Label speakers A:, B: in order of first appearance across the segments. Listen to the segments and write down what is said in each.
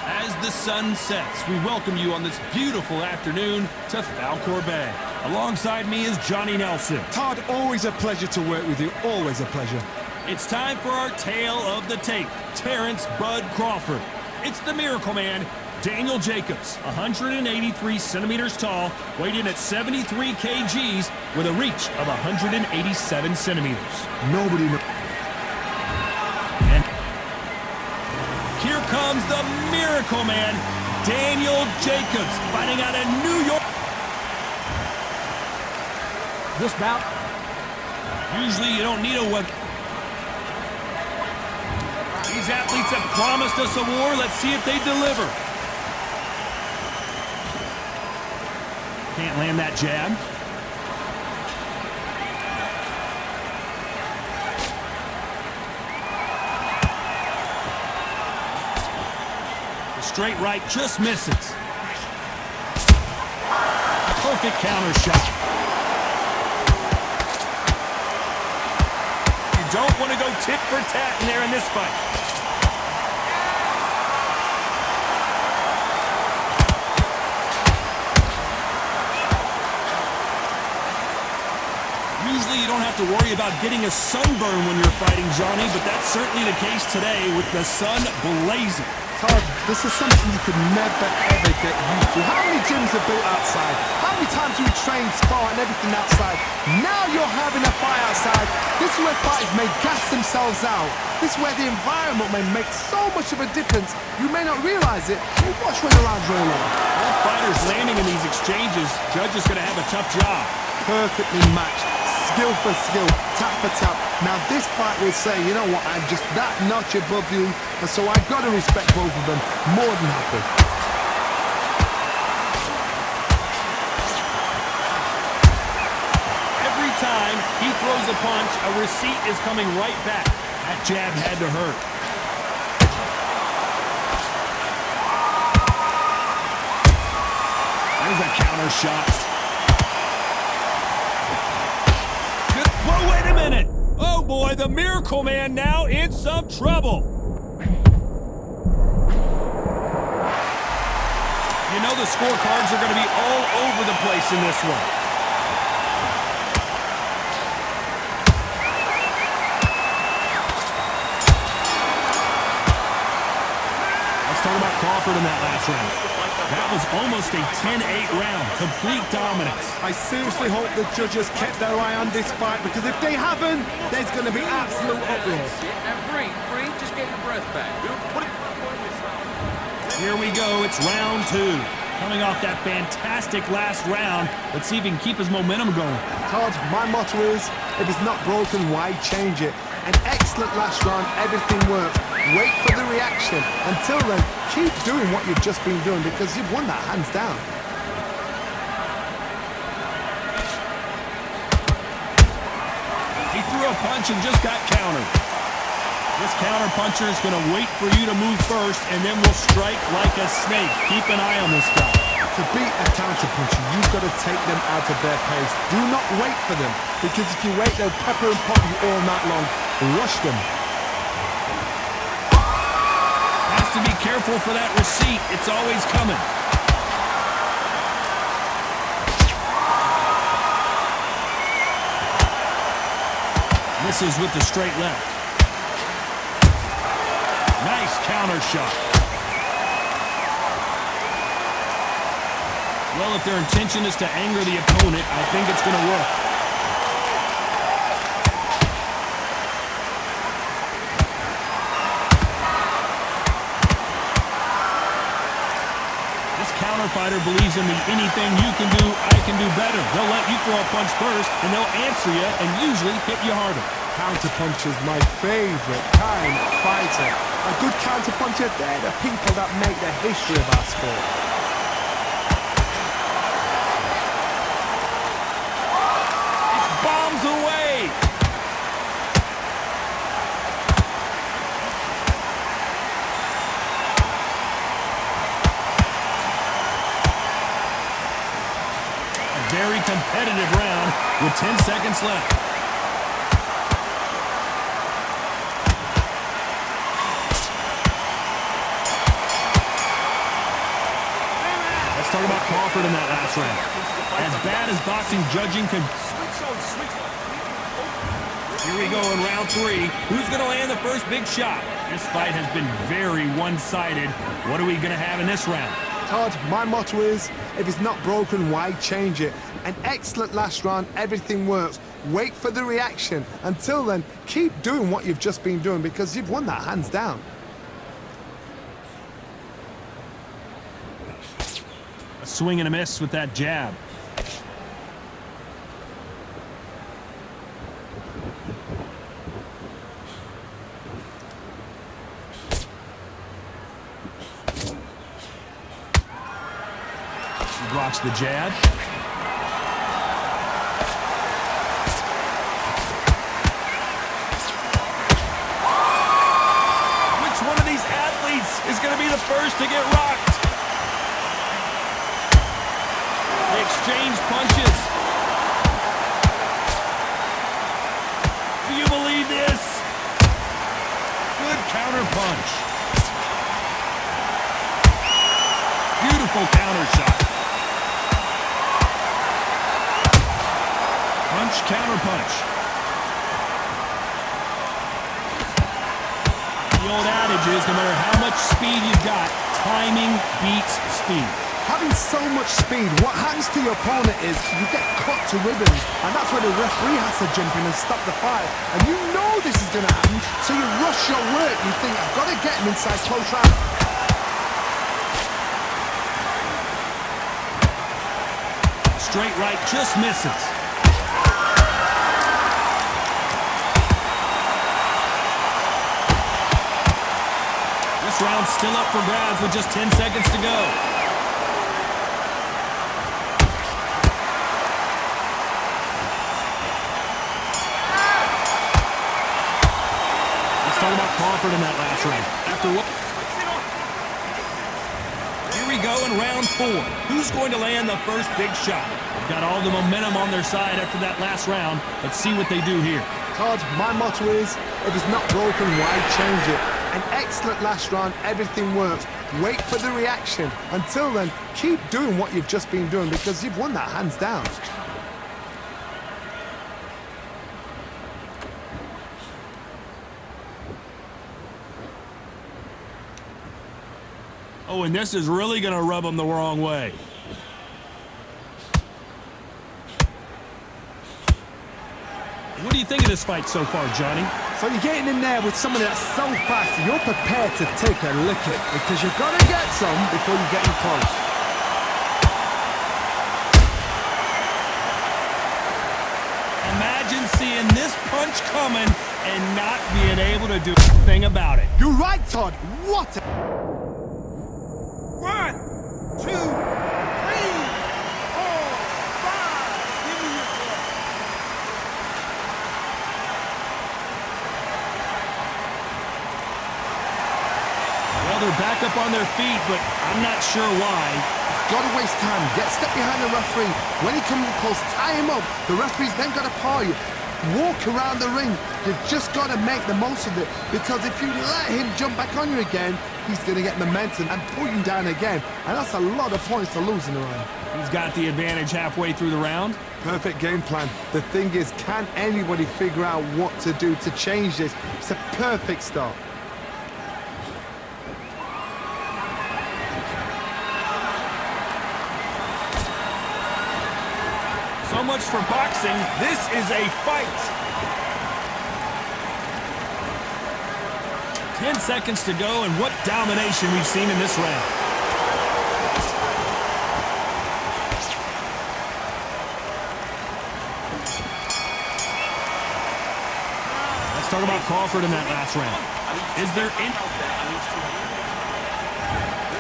A: As the sun sets, we welcome you on this beautiful afternoon to Falkor Bay. Alongside me is Johnny Nelson.
B: Todd, always a pleasure to work with you. Always a pleasure.
A: It's time for our tale of the tape, Terrence Bud Crawford. It's the Miracle Man, Daniel Jacobs, 183 centimeters tall, weighed in at 73 kgs with a reach of 187 centimeters.
B: Nobody knows.
A: And here comes the Miracle Man, Daniel Jacobs, fighting out of New York.
C: This bout,
A: usually you don't need a weapon. These athletes have promised us a war. Let's see if they deliver. Can't land that jab. The straight right just misses. Perfect counter shot. You don't want to go tit for tat in there in this fight. Usually you don't have to worry about getting a sunburn when you're fighting, Johnny, but that's certainly the case today with the sun blazing.
B: Todd, this is something you could never, ever get used to. How many gyms are built outside? How many times do we train, spar, and everything outside? Now you're having a fight outside. This is where fighters may gas themselves out. This is where the environment may make so much of a difference. You may not realize it. You watch when the rounds roll on.
A: All fighters landing in these exchanges, Judge is going to have a tough job.
B: Perfectly matched. Skill for skill, tap for tap. Now this fight will say, you know what, I'm just that notch above you, and so I've got to respect both of them more than happy.
A: Every time he throws a punch, a receipt is coming right back. That jab had to hurt. There's a counter shot. Whoa, wait a minute! Oh boy, the Miracle Man now in some trouble. You know the scorecards are going to be all over the place in this one. Let's talk about Crawford in that last round. That was almost a 10-8 round. Complete dominance.
B: I seriously hope the judges kept their eye on this fight, because if they haven't, there's going to be absolute uproar.
D: And breathe, just get your breath back.
A: Here we go, it's round two. Coming off that fantastic last round, let's see if he can keep his momentum going.
B: Todd, my motto is, if it's not broken, why change it? An excellent last round, everything worked. Wait for the reaction. Until then, keep doing what you've just been doing, because you've won that hands down.
A: He threw a punch and just got countered. This counter puncher is going to wait for you to move first, and then will strike like a snake. Keep an eye on this guy.
B: To beat a counter puncher, you've got to take them out of their pace. Do not wait for them, because if you wait, they'll pepper and pop you all night long. Rush them.
A: Has to be careful for that receipt. It's always coming. Misses with the straight left. Nice counter shot. Well, if their intention is to anger the opponent, I think it's going to work. Fighter believes in the anything you can do, I can do better. They'll let you throw a punch first, and they'll answer you and usually hit you harder.
B: Counter puncher's my favorite kind of fighter. A good counter puncher, they're the people that make the history of our sport.
A: It's bombs away. Very competitive round with 10 seconds left. Crawford in that last round. As bad as boxing judging could... Here we go in round 3. Who's going to land the first big shot? This fight has been very one-sided. What are we going to have in this round?
B: Todd, my motto is, if it's not broken, why change it? An excellent last round, everything works. Wait for the reaction. Until then, keep doing what you've just been doing because you've won that hands down.
A: A swing and a miss with that jab. Blocks the jab. Which one of these athletes is going to be the first to get rocked? They exchange punches. Do you believe this? Good counter punch. Beautiful counter shot. Punch, counter punch. The old adage is no matter how much speed you've got, timing beats speed.
B: Having so much speed, what happens to your opponent is you get cut to ribbons, and that's where the referee has to jump in and stop the fight. And you know this is going to happen, so you rush your work. You think, I've got to get him inside close round.
A: Straight right just misses. This round's still up for grabs with just 10 seconds to go. Let's talk about Crawford in that last round. After what? Here we go in round 4. Who's going to land the first big shot? They've got all the momentum on their side after that last round. Let's see what they do here.
B: Todd, my motto is, if it's not broken, why change it? An excellent last round, everything works. Wait for the reaction. Until then, keep doing what you've just been doing because you've won that hands down.
A: Oh, and this is really going to rub them the wrong way. What do you think of this fight so far, Johnny?
B: So you're getting in there with someone that's so fast, you're prepared to take a licking because you've got to get some before you get in close.
A: Imagine seeing this punch coming and not being able to do a thing about it.
B: You're right, Todd. What a...
C: 1, 2, 3, 4, 5. Give me your blood.
A: Well, they're back up on their feet, but I'm not sure why.
B: Got to waste time. Get a step behind the referee. When he comes close, tie him up. The referee's then got to paw you. Walk around the ring. You've just got to make the most of it because if you let him jump back on you again, he's going to get momentum and pull you down again. And that's a lot of points to lose in the round.
A: He's got the advantage halfway through the round.
B: Perfect game plan. The thing is, can anybody figure out what to do to change this? It's a perfect start.
A: So much for boxing. This is a fight. 10 seconds to go, and what domination we've seen in this round. Let's talk about Crawford in that last round. Is there any...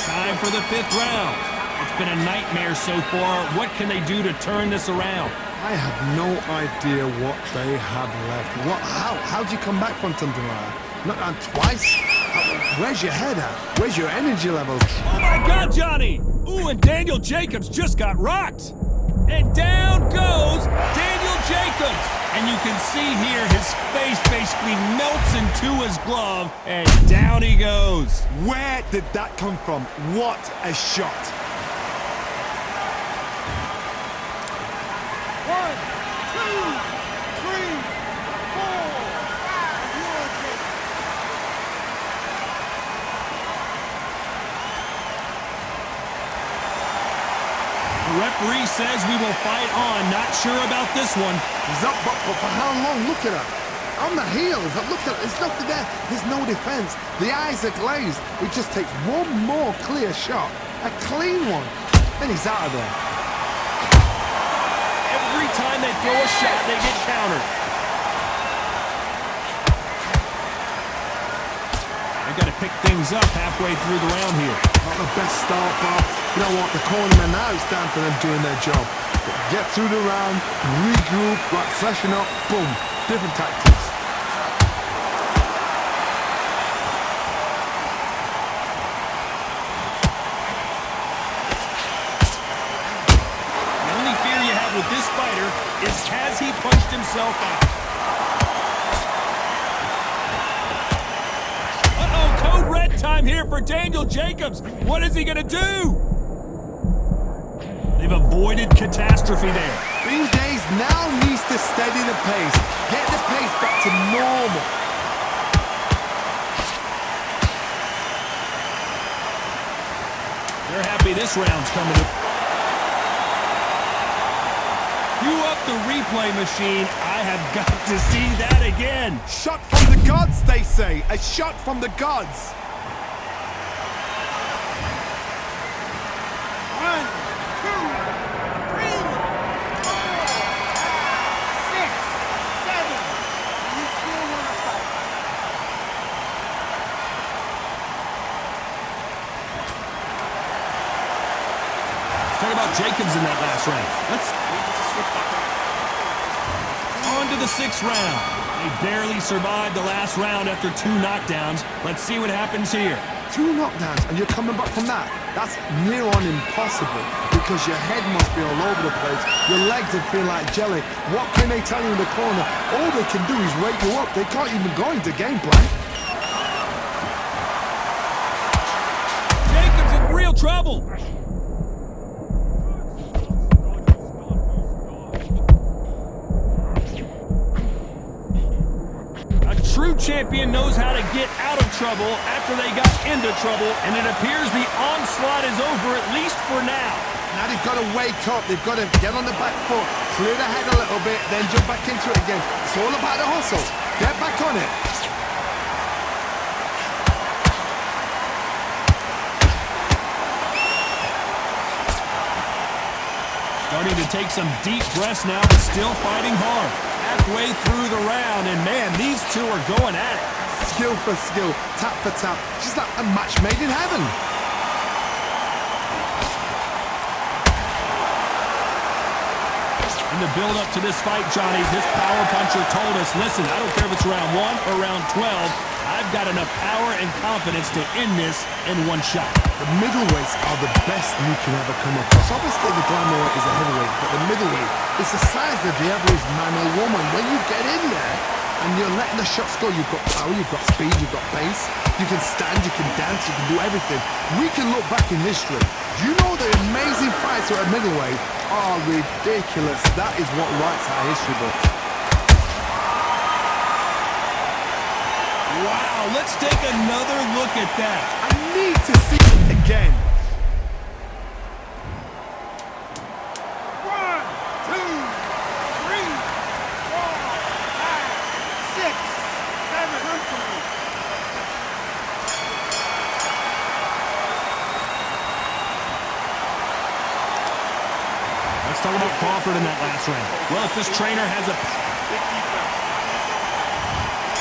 A: Time for the 5th round. It's been a nightmare so far. What can they do to turn this around?
B: I have no idea what they have left. How do you come back from something like that? Not down twice? Where's your head at? Where's your energy levels?
A: Oh my God, Johnny! Ooh, and Daniel Jacobs just got rocked. And down goes Daniel Jacobs. And you can see here his face basically melts into his glove, and down he goes.
B: Where did that come from? What a shot.
A: The referee says we will fight on. Not sure about this one.
B: He's up, but for how long? Look at her. On the heels, look at it. There's nothing there. There's no defense. The eyes are glazed. It just takes one more clear shot. A clean one. Then he's out of there.
A: Every time they throw a shot, they get countered. They've got to pick things up halfway through the round here.
B: Not the best start, Bob. You know what? The cornerman now, it's down to them doing their job. Get through the round, regroup, like freshen up, boom. Different tactics.
A: The only fear you have with this fighter is has he punched himself out? Uh-oh, code red time here for Daniel Jacobs. What is he gonna do? They've avoided catastrophe there.
B: Bean Days now needs to steady the pace. Get the pace back to normal.
A: They're happy this round's coming up. Cue up the replay machine. I have got to see that again.
B: Shot from the gods, they say. A shot from the gods.
C: 1, 2, 3, 4, 5, 6, 7. You still want to fight?
A: Talk about Jacobs in that last round. Let's on to the 6th round. They barely survived the last round after 2 knockdowns. Let's see what happens here.
B: 2 knockdowns and you're coming back from that. That's near on impossible because your head must be all over the place. Your legs would feel like jelly. What can they tell you in the corner? All they can do is wake you up. They can't even go into game plan.
A: Jacobs in real trouble. True champion knows how to get out of trouble after they got into trouble, and it appears the onslaught is over, at least for now.
B: Now they've got to wake up. They've got to get on the back foot, clear the head a little bit, then jump back into it again. It's all about the hustle. Get back on it.
A: Starting to take some deep breaths now, but still fighting hard. Halfway through the round, and man, these two are going at it.
B: Skill for skill, tap for tap. Just like a match made in heaven.
A: In the build-up to this fight, Johnny, this power puncher told us, listen, I don't care if it's round 1 or round 12, I've got enough power and confidence to end this in one shot.
B: The middleweights are the best you can ever come across. Obviously, the glamour is a heavyweight, but the middleweight is the size of the average man or woman. When you get in there and you're letting the shots go, you've got power, you've got speed, you've got pace, you can stand, you can dance, you can do everything. We can look back in history. You know the amazing fights at a middleweight are ridiculous. That is what writes our history book.
A: Wow, let's take another look at that.
B: I need to see it again.
C: 1, 2, 3, 4, 5, 6, 7. Come to me.
A: Let's talk about Crawford in that last round. Well, if this trainer has a...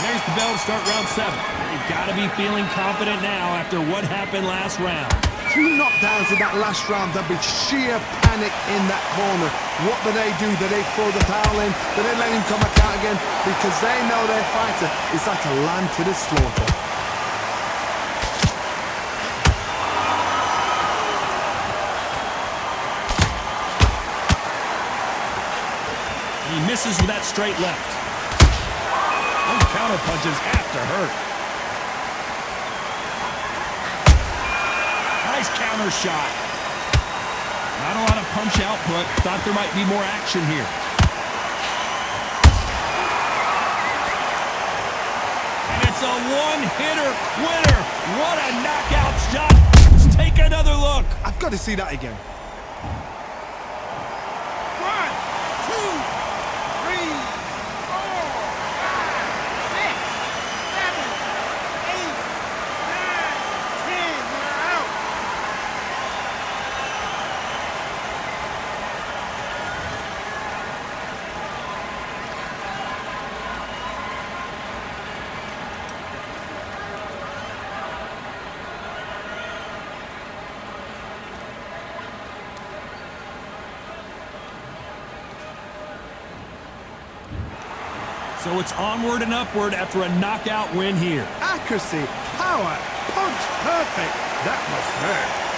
A: There's the bell to start round 7. You've got to be feeling confident now after what happened last round.
B: 2 knockdowns in that last round. There'll be sheer panic in that corner. What do? Do they throw the towel in? Do they let him come back out again? Because they know their fighter is like a lamb to the slaughter.
A: He misses with that straight left. Those counter punches have to hurt. Nice counter shot. Not a lot of punch output. Thought there might be more action here. And it's a one-hitter quitter. What a knockout shot. Let's take another look.
B: I've got to see that again.
A: So it's onward and upward after a knockout win here.
B: Accuracy, power, punch, perfect. That must hurt.